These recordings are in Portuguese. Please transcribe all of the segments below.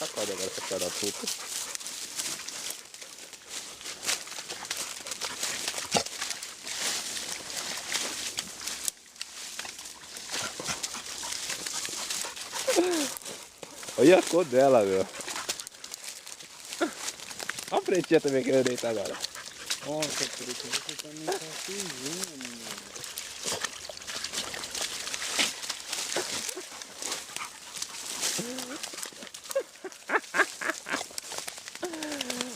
sacode agora, essa filha da puta. Olha a cor dela, meu. Olha a pretinha também querendo deitar agora. Nossa, pretinha, você também tá sujinha, menino.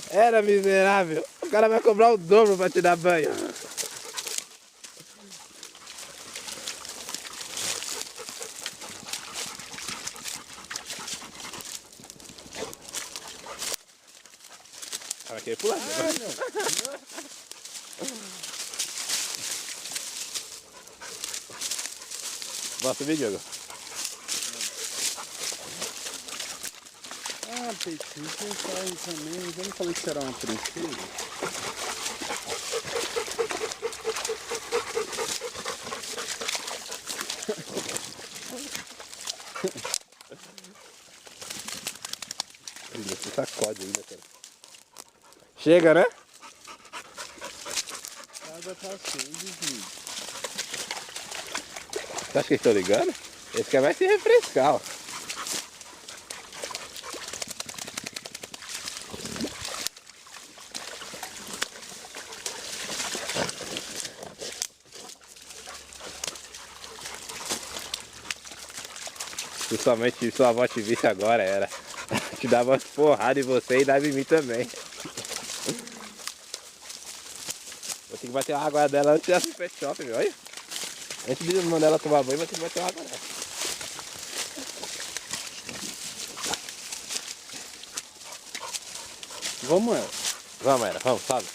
Era miserável. O cara vai cobrar o dobro pra te dar banho. Vai querer pular, né? Bota o vídeo, Diogo. Ah, peitinho, quem sai também? Eu não falei que será uma princesa? Você sacode ainda, cara. Chega, né? A água tá cheia de vídeo. Você acha que eles estão ligando? Eles querem mais se refrescar, ó. Principalmente se sua avó te visse agora, era. Te dava umas porradas em você e dava em mim também. Vou ter que bater a água dela antes de ela ir pro pet shop, meu. Olha. Antes de mandar ela tomar banho, vou ter que bater a água dela. Vamos, ela. Vamos, era, vamos, sabe?